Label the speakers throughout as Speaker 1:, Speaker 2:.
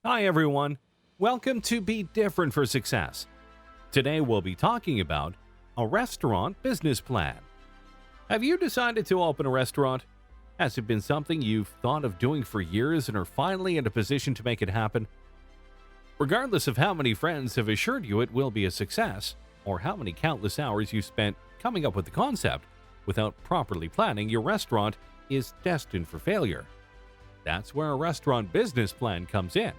Speaker 1: Hi everyone, welcome to Be Different for Success. Today we'll be talking about a restaurant business plan. Have you decided to open a restaurant? Has it been something you've thought of doing for years and are finally in a position to make it happen? Regardless of how many friends have assured you it will be a success, or how many countless hours you spent coming up with the concept, without properly planning, your restaurant is destined for failure. That's where a restaurant business plan comes in.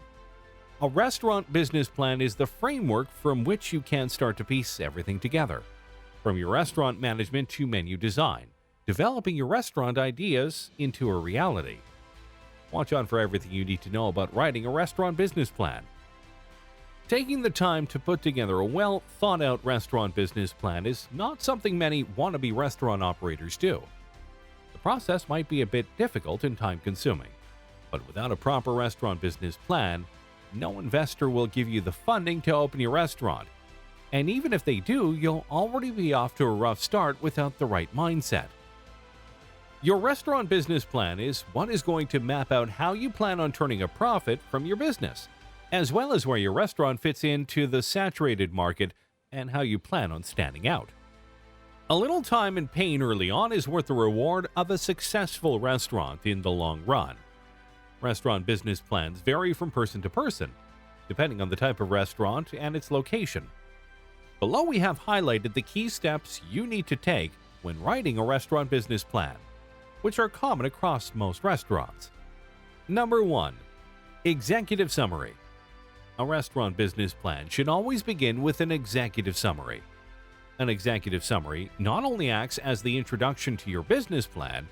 Speaker 1: A restaurant business plan is the framework from which you can start to piece everything together, from your restaurant management to menu design, developing your restaurant ideas into a reality. Watch out for everything you need to know about writing a restaurant business plan. Taking the time to put together a well-thought-out restaurant business plan is not something many wannabe restaurant operators do. The process might be a bit difficult and time-consuming, but without a proper restaurant business plan, no investor will give you the funding to open your restaurant. And even if they do, you'll already be off to a rough start without the right mindset. Your restaurant business plan is what is going to map out how you plan on turning a profit from your business, as well as where your restaurant fits into the saturated market and how you plan on standing out. A little time and pain early on is worth the reward of a successful restaurant in the long run. Restaurant business plans vary from person to person, depending on the type of restaurant and its location. Below we have highlighted the key steps you need to take when writing a restaurant business plan, which are common across most restaurants. Number 1. Executive Summary. A restaurant business plan should always begin with an executive summary. An executive summary not only acts as the introduction to your business plan,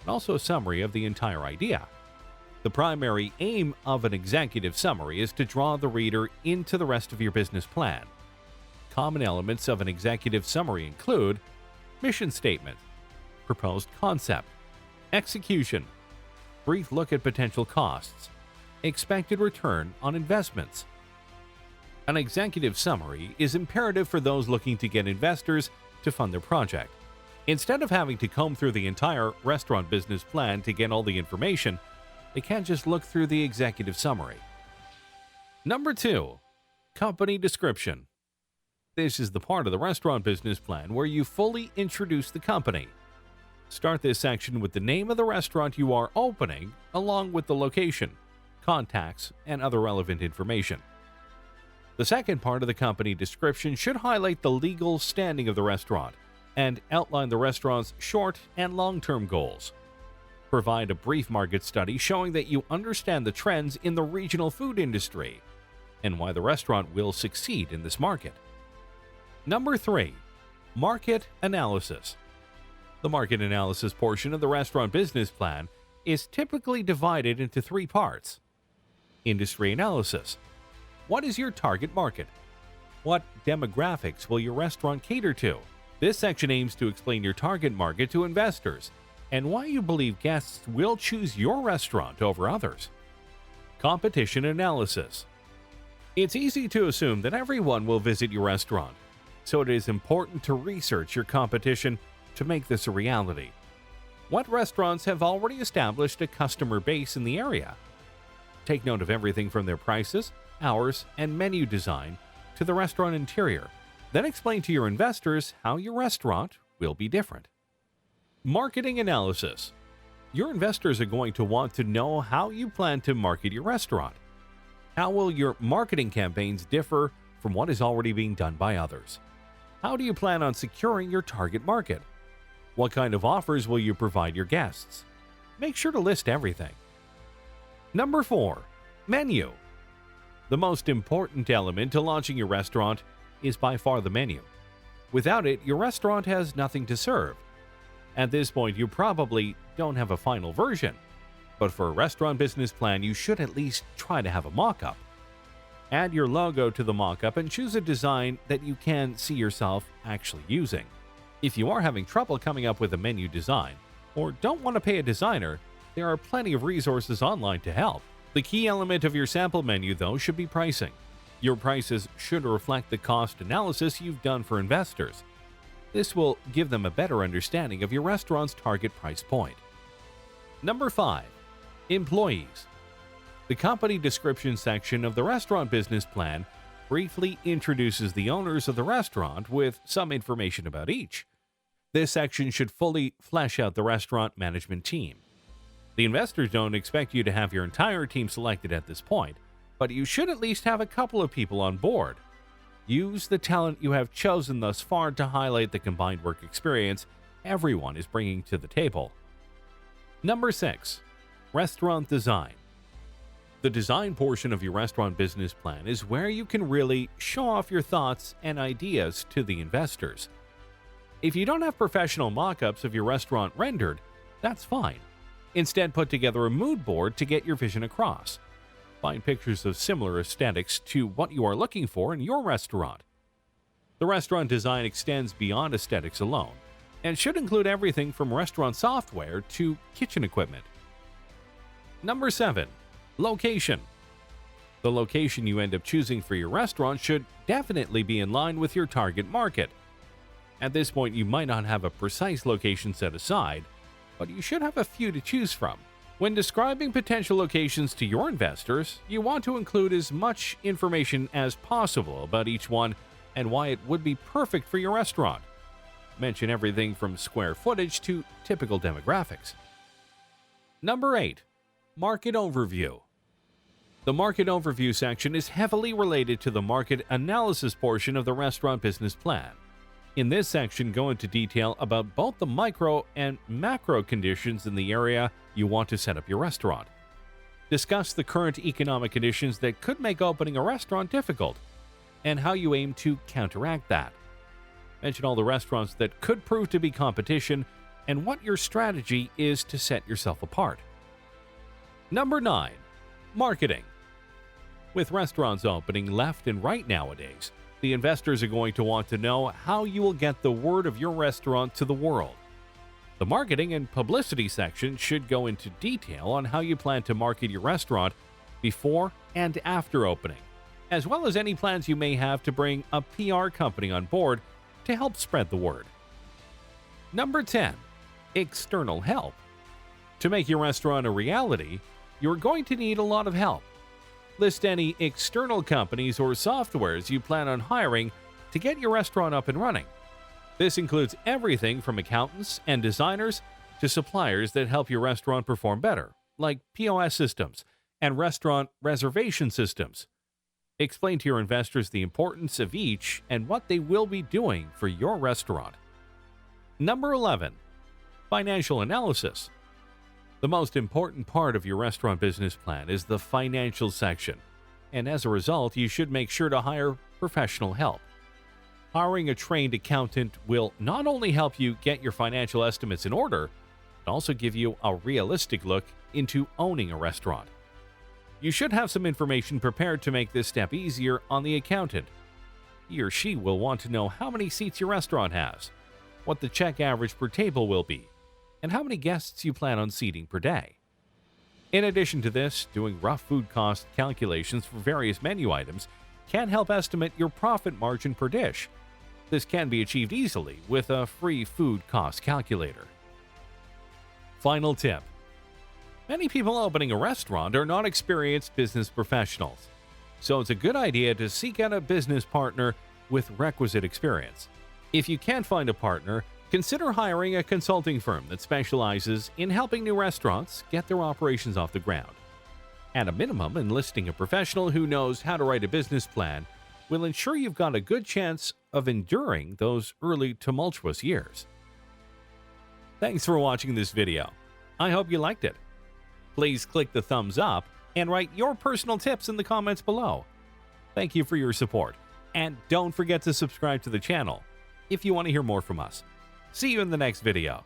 Speaker 1: but also a summary of the entire idea. The primary aim of an executive summary is to draw the reader into the rest of your business plan. Common elements of an executive summary include mission statement, proposed concept, execution, brief look at potential costs, expected return on investments. An executive summary is imperative for those looking to get investors to fund their project. Instead of having to comb through the entire restaurant business plan to get all the information, they can't just look through the executive summary. Number 2. Company description. This is the part of the restaurant business plan where you fully introduce the company. Start this section with the name of the restaurant you are opening, along with the location, contacts, and other relevant information. The second part of the company description should highlight the legal standing of the restaurant and outline the restaurant's short and long-term goals. Provide a brief market study showing that you understand the trends in the regional food industry and why the restaurant will succeed in this market. Number 3. Market analysis. The market analysis portion of the restaurant business plan is typically divided into 3 parts. Industry analysis. What is your target market? What demographics will your restaurant cater to? This section aims to explain your target market to investors and why you believe guests will choose your restaurant over others. Competition analysis. It's easy to assume that everyone will visit your restaurant, so it is important to research your competition to make this a reality. What restaurants have already established a customer base in the area? Take note of everything from their prices, hours, and menu design to the restaurant interior. Then explain to your investors how your restaurant will be different. Marketing analysis. Your investors are going to want to know how you plan to market your restaurant. How will your marketing campaigns differ from what is already being done by others? How do you plan on securing your target market? What kind of offers will you provide your guests? Make sure to list everything. Number 4. Menu. The most important element to launching your restaurant is by far the menu. Without it, your restaurant has nothing to serve. At this point, you probably don't have a final version, but for a restaurant business plan, you should at least try to have a mock-up. Add your logo to the mock-up and choose a design that you can see yourself actually using. If you are having trouble coming up with a menu design, or don't want to pay a designer, there are plenty of resources online to help. The key element of your sample menu, though, should be pricing. Your prices should reflect the cost analysis you've done for investors. This will give them a better understanding of your restaurant's target price point. Number 5. Employees. The company description section of the restaurant business plan briefly introduces the owners of the restaurant with some information about each. This section should fully flesh out the restaurant management team. The investors don't expect you to have your entire team selected at this point, but you should at least have a couple of people on board. Use the talent you have chosen thus far to highlight the combined work experience everyone is bringing to the table. Number 6. Restaurant design. The design portion of your restaurant business plan is where you can really show off your thoughts and ideas to the investors. If you don't have professional mock-ups of your restaurant rendered, that's fine. Instead, put together a mood board to get your vision across. Find pictures of similar aesthetics to what you are looking for in your restaurant. The restaurant design extends beyond aesthetics alone and should include everything from restaurant software to kitchen equipment. Number 7. Location. The location you end up choosing for your restaurant should definitely be in line with your target market. At this point, you might not have a precise location set aside, but you should have a few to choose from. When describing potential locations to your investors, you want to include as much information as possible about each one and why it would be perfect for your restaurant. Mention everything from square footage to typical demographics. Number 8. Market overview. The market overview section is heavily related to the market analysis portion of the restaurant business plan. In this section, go into detail about both the micro and macro conditions in the area you want to set up your restaurant. Discuss the current economic conditions that could make opening a restaurant difficult and how you aim to counteract that. Mention all the restaurants that could prove to be competition and what your strategy is to set yourself apart. Number 9. Marketing. With restaurants opening left and right nowadays, the investors are going to want to know how you will get the word of your restaurant to the world. The marketing and publicity section should go into detail on how you plan to market your restaurant before and after opening, as well as any plans you may have to bring a PR company on board to help spread the word. Number 10. External help. To make your restaurant a reality, you're going to need a lot of help. List any external companies or softwares you plan on hiring to get your restaurant up and running. This includes everything from accountants and designers to suppliers that help your restaurant perform better, like POS systems and restaurant reservation systems. Explain to your investors the importance of each and what they will be doing for your restaurant. Number 11. Financial analysis. The most important part of your restaurant business plan is the financial section, and as a result, you should make sure to hire professional help. Hiring a trained accountant will not only help you get your financial estimates in order, but also give you a realistic look into owning a restaurant. You should have some information prepared to make this step easier on the accountant. He or she will want to know how many seats your restaurant has, what the check average per table will be, and how many guests you plan on seating per day. In addition to this, doing rough food cost calculations for various menu items can help estimate your profit margin per dish. This can be achieved easily with a free food cost calculator. Final tip. Many people opening a restaurant are not experienced business professionals, so it's a good idea to seek out a business partner with requisite experience. If you can't find a partner, consider hiring a consulting firm that specializes in helping new restaurants get their operations off the ground. At a minimum, enlisting a professional who knows how to write a business plan will ensure you've got a good chance of enduring those early tumultuous years. Thanks for watching this video. I hope you liked it. Please click the thumbs up and write your personal tips in the comments below. Thank you for your support, and don't forget to subscribe to the channel if you want to hear more from us. See you in the next video.